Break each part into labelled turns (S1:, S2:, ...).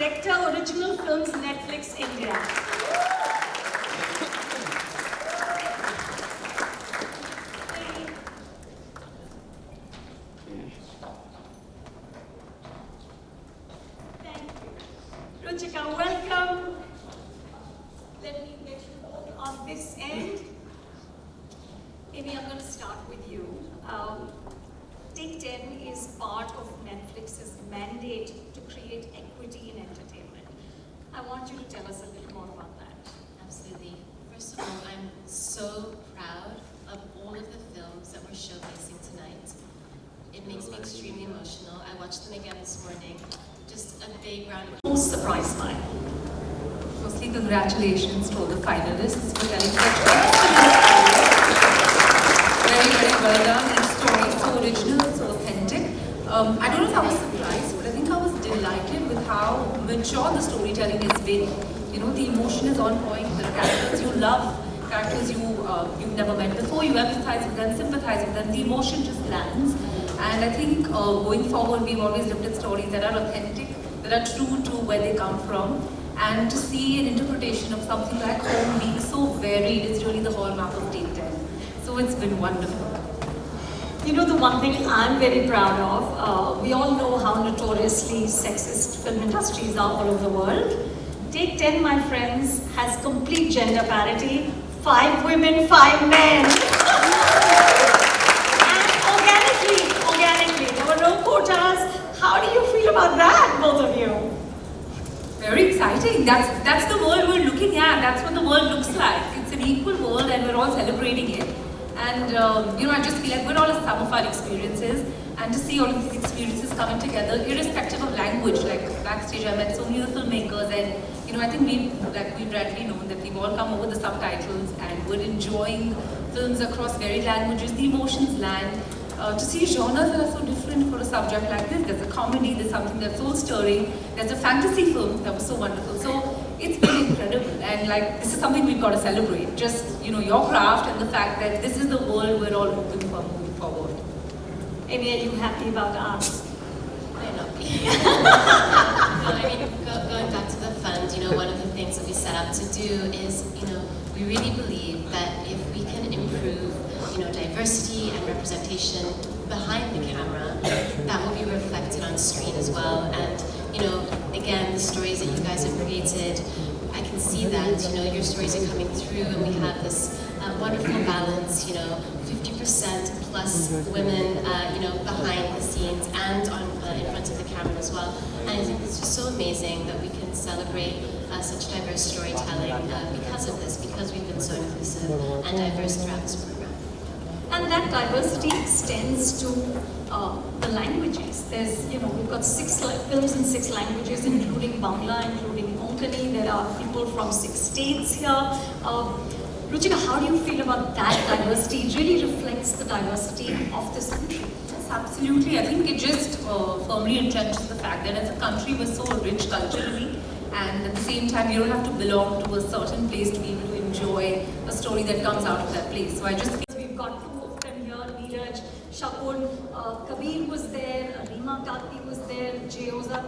S1: Director, Original Films, Netflix, India. Thank you. Ruchika, welcome. Let me get you all on this end. Amy, I'm going to start with you. Take 10 is part of Netflix's mandate to create equity in entertainment. I want you to tell us a little more about that.
S2: Absolutely. First of all, I'm so proud of all of the films that we're showcasing tonight. It makes me extremely emotional. I watched them again this morning. Just a big round of applause.
S1: Most surprised by.
S3: Firstly, congratulations to all the finalists for telling such excellent stories. Very, very well done. Each story is so original, so authentic. I don't know if I was surprised, but I think I was delighted with how mature the storytelling has been. You know, the emotion is on point. The characters you love, characters you've never met before, you empathize with them, sympathize with them. The emotion just lands. And I think going forward, we've always looked at stories that are authentic, that are true to where they come from. And to see an interpretation of something like home being so varied is really the hallmark of Take 10. So it's been wonderful.
S1: You know, the one thing I'm very proud of, we all know how notoriously sexist film industries are all over the world. Take 10, my friends, has complete gender parity. 5 women, 5 men. And organically, there were no quotas. How do you feel about that, both of you?
S3: Very exciting. That's the world we're looking at. That's what the world looks like. It's an equal world and we're all celebrating it. And you know, I just feel like we're all a sum of our experiences. And to see all of these experiences coming together, irrespective of language, like backstage I met so many of the filmmakers, and you know, I think we've rightly known that we've all come over the subtitles and we're enjoying films across varied languages. The emotions land. To see genres that are so different for a subject like this. There's a comedy, there's something that's soul stirring, there's a fantasy film that was so wonderful. So it's been incredible, and like this is something we've got to celebrate. Just, you know, your craft and the fact that this is the world we're all looking for moving forward.
S1: Amy, are you happy about ours?
S2: Why not be? No, I mean, going back to the fund, you know, one of the things that we set out to do is, you know, we really believe that if we can improve, you know, diversity and representation behind the camera, that will be reflected on screen as well. And, you know, again, the stories that you guys have created, I can see that, you know, your stories are coming through and we have this wonderful balance, you know, 50% plus women, you know, behind the scenes and on in front of the camera as well. And I think it's just so amazing that we can celebrate such diverse storytelling because of this, because we've been so inclusive and diverse throughout this program.
S1: And that diversity extends to the languages. There's, you know, we've got 6 films in 6 languages, including Bangla, including Konkani. There are people from 6 states here. Ruchika, how do you feel about that diversity? It really reflects the diversity of this country.
S3: Yes, absolutely. I think it just firmly entrenches the fact that as a country we're so rich culturally, and at the same time you don't have to belong to a certain place to be able to enjoy a story that comes out of that place. So I just
S1: We've got 2 of them here, Neeraj, Shakun, Kabir was there, Rima Kati was there, Jayoza,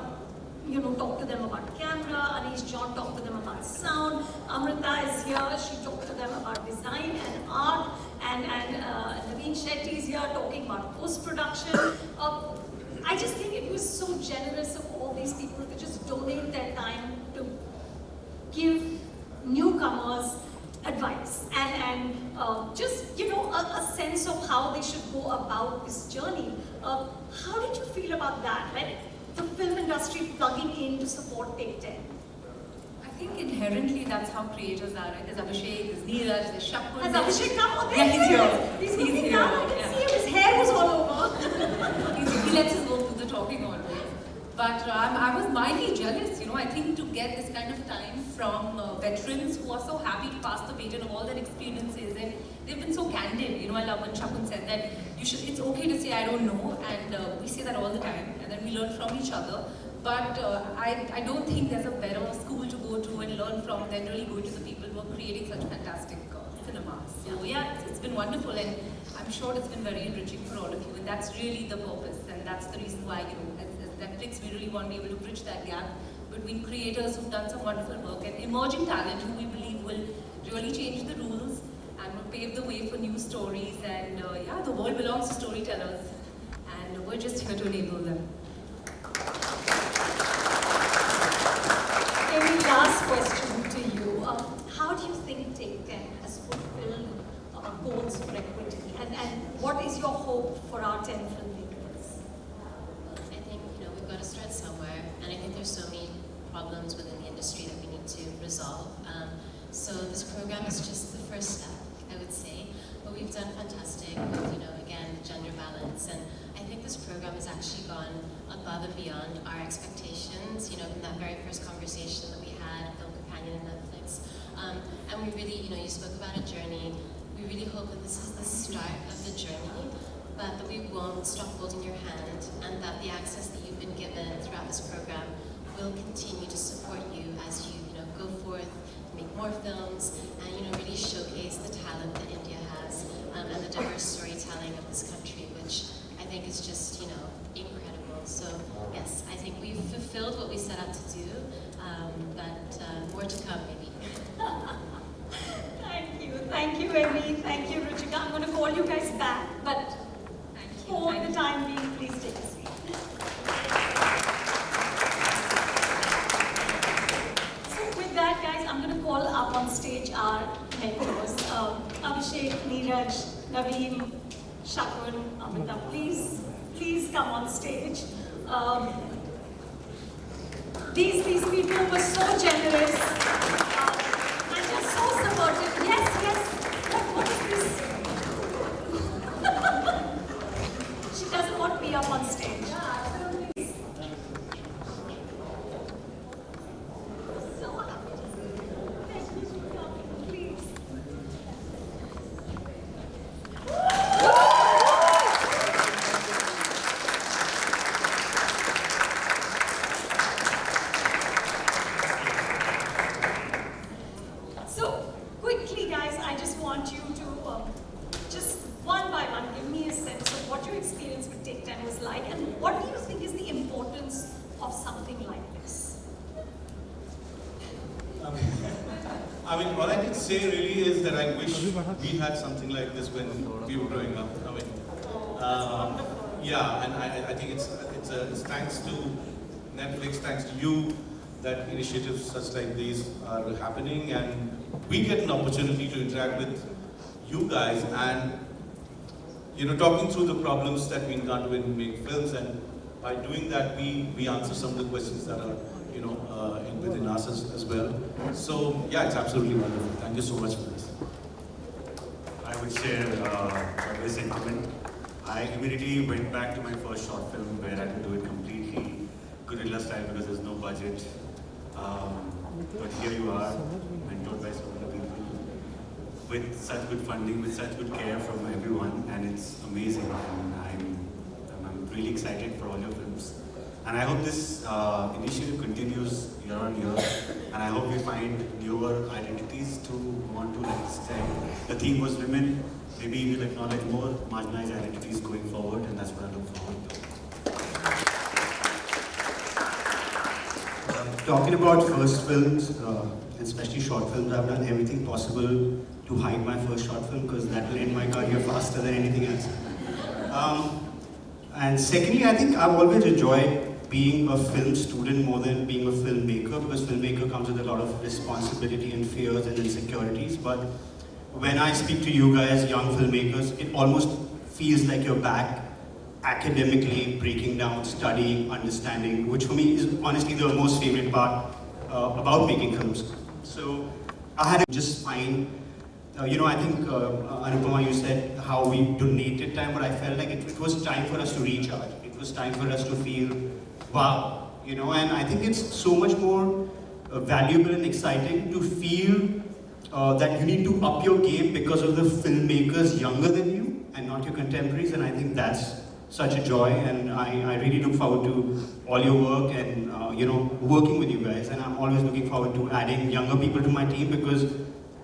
S1: you know, talked to them about camera, Anish John talked to them about sound, Amrita is here, she talked to them about design and art, and Naveen Shetty is here talking about post-production. I just think it was so generous of all these people to just donate their time to give newcomers advice and just, you know, a sense of how they should go about this journey. How did you feel about that, right? The film industry plugging in to support Take 10?
S3: I think inherently that's how creators are, right? There's Abhishek, there's Neeraj, there's Chopra.
S1: Has Abhishek come? Oh,
S3: yeah, he's here.
S1: He's
S3: here.
S1: here. I can see him. His hair was all over.
S3: He lets his work do the talking always. But I was mildly jealous, you know. I think to get this kind of time from veterans who are so happy to pass the baton of all their experiences, and they've been so candid. You know, I love when Shakun said that it's okay to say I don't know, and we say that all the time, and then we learn from each other. But I don't think there's a better school to go to and learn from than really going to the people who are creating such fantastic cinema. So yeah, it's been wonderful, and I'm sure it's been very enriching for all of you, and that's really the purpose, and that's the reason why, you know, as Netflix, we really want to be able to bridge that gap between creators who've done some wonderful work and emerging talent who we believe will really change the rules and will pave the way for new stories. And yeah, the world belongs to storytellers, and we're just here to enable them.
S1: Maybe last question to you. How do you think Take 10 has fulfilled goals for equity? And what is your hope for our 10 filmmakers?
S2: I think, we've got to start somewhere, and I think there's so many problems within the industry that we need to resolve. So this program is just the first step, I would say, but we've done fantastic with, again, gender balance, and I think this program has actually gone above and beyond our expectations, from that very first conversation that we had, Film Companion and Netflix, and we really, you spoke about a journey. We really hope that this is the start of the journey, but that we won't stop holding your hand, and that the access that you've been given throughout this program will continue to support you as you, go forth, make more films, and really showcase the talent that India has, and the diverse storytelling of this country, which I think is just, incredible. So yes, I think we've fulfilled what we set out to do, but more to come maybe.
S1: Thank you, Amy. Thank you, Ruchika. I'm going to call you guys back, but for the time being, please take a seat. So with that, guys, I'm going to call up on stage our mentors, Abhishek, Neeraj, Naveen, Shakun, Amrita. Please come on stage. These people were so generous. So supportive. Yes. What is this? She doesn't want me up on stage. Please. So happy to see you. Thank you for coming. Please.
S4: All I can say really is that I wish we had something like this when we were growing up. Yeah, and I think it's thanks to Netflix, thanks to you, that initiatives such like these are happening, and we get an opportunity to interact with you guys and talking through the problems that we encounter when we make films, and by doing that we answer some of the questions that are within us as well. So yeah, it's absolutely wonderful. Thank you so much for this.
S5: I would share this sentiment. I immediately went back to my first short film where I had to do it completely guerrilla style because there's no budget. But here you are, mentored by so many people, with such good funding, with such good care from everyone, and it's amazing. And I'm really excited for all your films. And I hope this initiative continues year on year, and I hope we find newer identities to want to, like say, the theme was women. Maybe we'll acknowledge more marginalized identities going forward, and that's what I look forward to.
S6: Talking about first films, especially short films, I've done everything possible to hide my first short film because that will end my career faster than anything else. And secondly, I think I've always enjoyed being a film student more than being a filmmaker, because filmmaker comes with a lot of responsibility and fears and insecurities. But when I speak to you guys, young filmmakers, it almost feels like you're back academically breaking down, studying, understanding, which for me is honestly the most favorite part about making films. So I had to just find, I think Anupama, you said how we donated time, but I felt like it was time for us to recharge. It was time for us to feel, wow, and I think it's so much more valuable and exciting to feel that you need to up your game because of the filmmakers younger than you and not your contemporaries, and I think that's such a joy, and I really look forward to all your work and working with you guys, and I'm always looking forward to adding younger people to my team because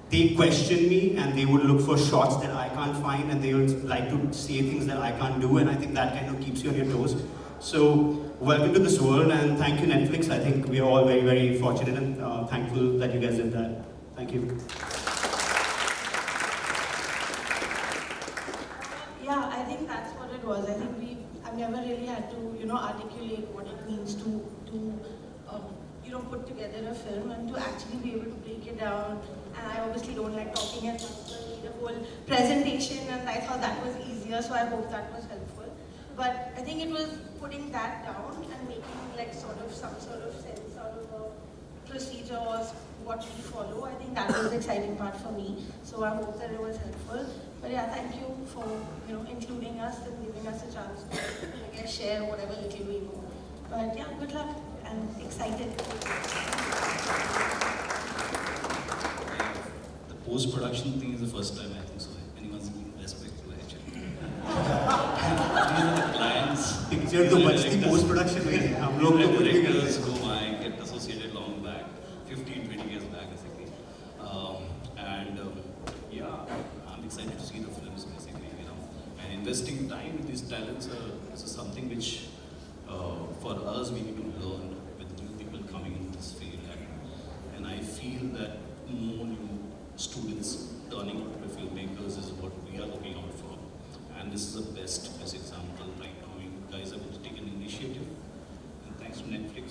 S6: they question me and they would look for shots that I can't find, and they would like to say things that I can't do, and I think that kind of keeps you on your toes. So welcome to this world, and thank you Netflix. I think we are all very, very fortunate and thankful that you guys did that. Thank you.
S7: Yeah, I think that's what it was. I think I've never really had to, articulate what it means to put together a film and to actually be able to break it down. And I obviously don't like talking and so I need a whole presentation, and I thought that was easier, so I hope that was helpful. But I think it was putting that down and making like some sort of sense out of a procedure or what we follow. I think that was the exciting part for me. So I hope that it was helpful. But yeah, thank you for including us and giving us a chance to, I guess, share whatever little we know. But yeah, good luck. I'm excited.
S8: The post-production thing is the first time I think so. Anyone's been respectful actually. These are the clients.
S6: Picture तो बचती post production में है. हम लोग तो
S8: directors whom I get associated long back, 15-20 years back basically. Yeah, I'm excited to see the films basically, and investing time with these talents is something which for us we need to learn with new people coming into this field, and I feel that more new students turning out to be filmmakers is what we are looking out for, and this is the best example right now. You guys are going to take an initiative, and thanks to Netflix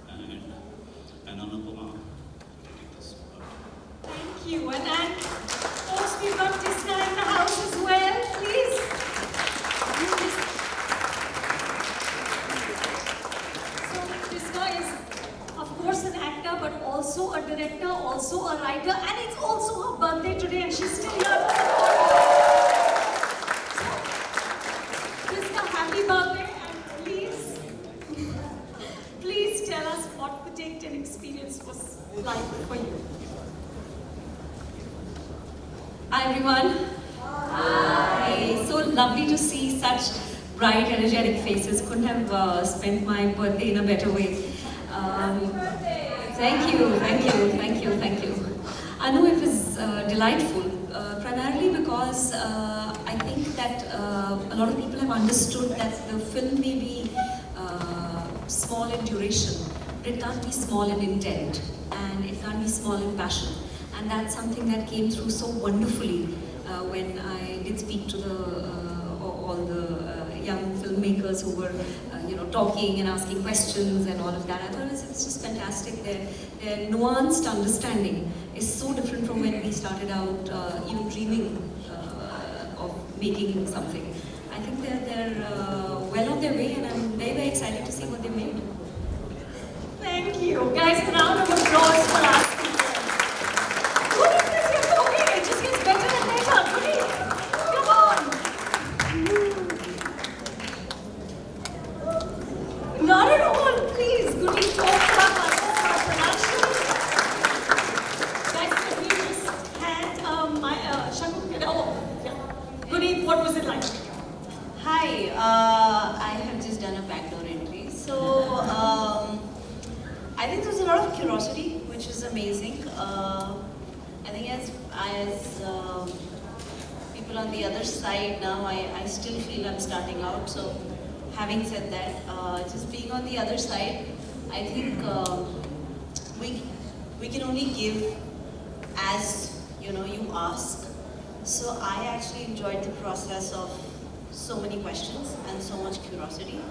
S8: and Anupama to take this.
S1: Thank you. And of course, we've got Tisca in the house as well. Please. So, Tisca is, of course, an actor, but also a director, also a writer, and it's also her birthday today, and she's still here. So, Tisca, happy birthday, and please tell us what the Take 10 experience was like for you.
S9: Hi everyone. Hi. So lovely to see such bright, energetic faces. Couldn't have spent my birthday in a better way. Thank you. I know it was delightful, primarily because I think that a lot of people have understood that the film may be small in duration, but it can't be small in intent, and it can't be small in passion. And that's something that came through so wonderfully when I did speak to all the young filmmakers who were, talking and asking questions and all of that. I thought it's just fantastic. Their nuanced understanding is so different from when we started out, even dreaming of making something. I think they're well on their way, and I'm very, very excited to see what they made.
S1: Thank you. Guys, a round of applause for us. It just gets better and better. Come on. Not at all. Please, Goody, talk to our production. Guys, we just had Goody, what was it like?
S10: Hi, I have just done a backdoor entry. So, I think there's a lot of curiosity, which is amazing. I think as people on the other side now, I still feel I'm starting out. So, having said that, just being on the other side, I think we can only give as you ask. So I actually enjoyed the process of so many questions and so much curiosity.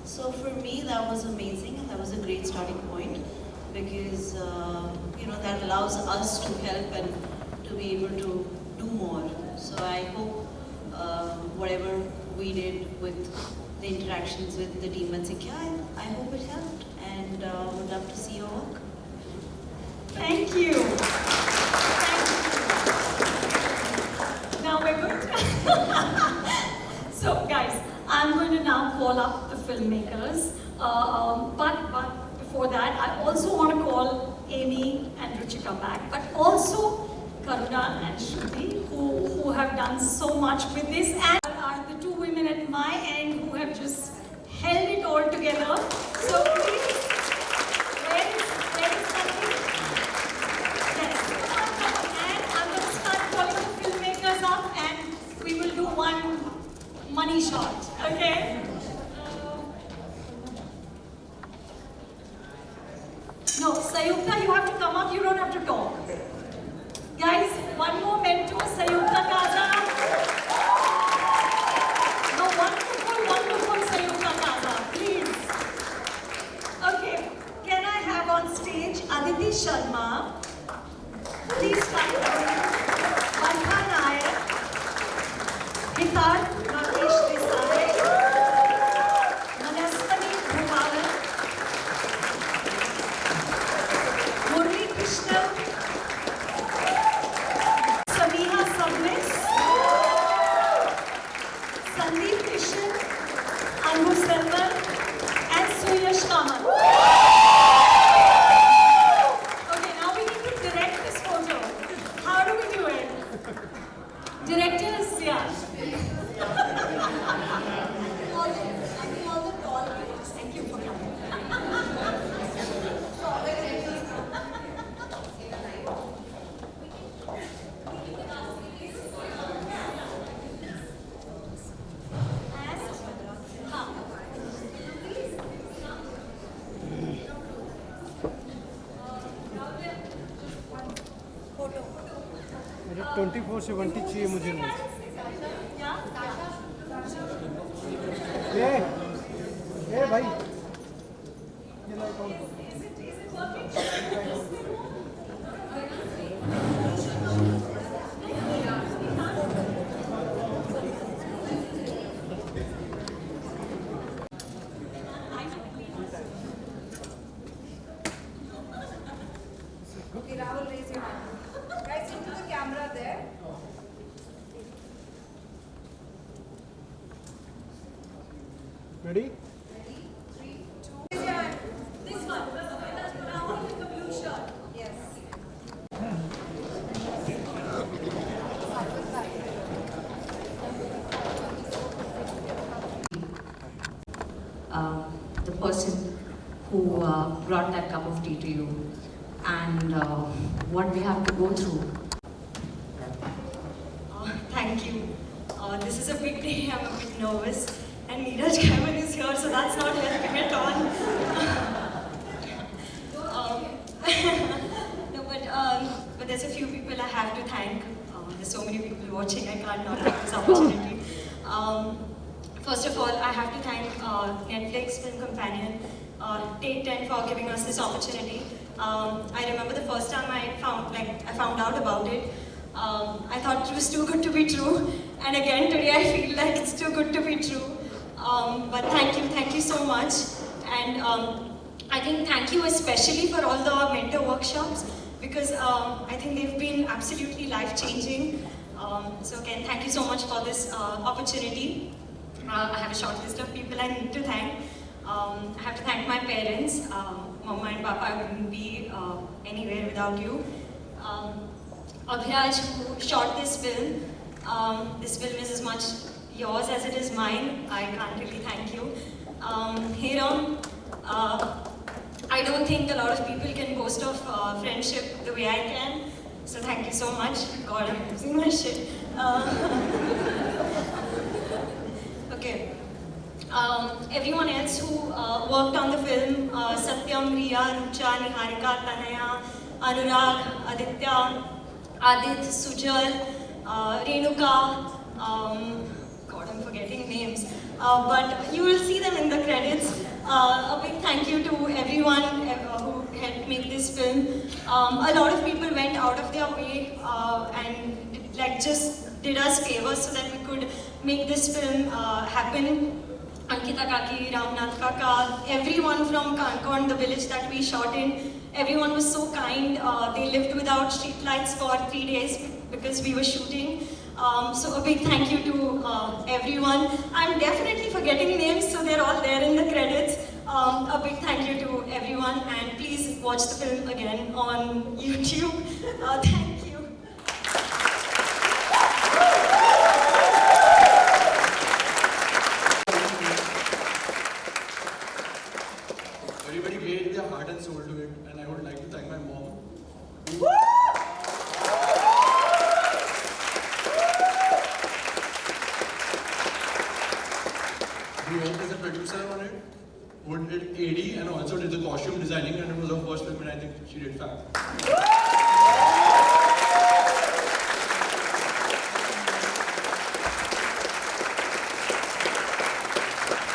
S10: So for me, that was amazing, and that was a great starting point, because that allows us to help and to be able to do more. So I hope whatever we did with the interactions with the team at Sikya, I hope it helped, and would love to see your work.
S1: Thank you. Now we're good. So guys, I'm going to now call up the filmmakers. But before that, I also want to call Amy and Ruchika back, but also Karuna and Shruti, who have done so much with this, and are the two women at my end who have just held it all together. So please, where is something? Yes, come on. And I'm going to start calling the filmmakers up, and we will do one money shot, okay? Siddharth Rakesh Desai, Manaspati Bhubalan, Murli Krishna, Samiha Sabnis, Sandeep Kishan, Anbu Selvan, and Suyash Kamal. Okay, now we need to direct this photo. How do we do it? Directors, yeah. All the tall people. Thank you for coming.
S11: अरे 24/70 चाहिए मुझे नहीं ए भाई ये light on करो
S12: Okay, Rahul, raise your hand. Guys, into the camera there.
S11: ready
S12: Ready? 3, 2. Raise your hand.
S1: This one, Rahul with the blue shirt.
S12: Yes.
S9: The person who brought that cup of tea to you and what we have to go through.
S1: Thank you. This is a big day. I'm a bit nervous. And Neeraj Ghaywan is here, so that's not helping at all. No, but there's a few people I have to thank. There's so many people watching, I can't not take this opportunity. First of all, I have to thank Netflix Film Companion, Take 10 for giving us this opportunity. I remember the first time I found out about it. I thought it was too good to be true, and again today I feel like it's too good to be true. But thank you so much, and I think thank you especially for all the mentor workshops, because I think they've been absolutely life-changing. So again, thank you so much for this opportunity. I have a short list of people I need to thank. I have to thank my parents. Mama and Papa, I wouldn't be anywhere without you. Abhishek, who shot this film. This film is as much yours as it is mine. I can't really thank you. Hiram, I don't think a lot of people can boast of friendship the way I can. So thank you so much. God, I'm losing my shit. Okay. Everyone else who worked on the film, Satyam, Riya, Rucha, Niharika, Tanaya, Anurag, Aditya, Adit, Sujal, Renuka, God, I'm forgetting names, but you will see them in the credits. A big thank you to everyone who helped make this film. A lot of people went out of their way and just did us favors so that we could make this film happen. Ankita Kaki, Ramnath Kaka, everyone from Kankan, the village that we shot in, everyone was so kind. They lived without street lights for 3 days because we were shooting. So a big thank you to everyone. I'm definitely forgetting names, so they're all there in the credits. A big thank you to everyone, and please watch the film again on YouTube. Thank you.
S13: Everybody gave their heart and soul to it, and I would like to thank my mom. Who worked as a producer on it, who did AD and also did the costume designing, and it was her first film, and I think she did fab.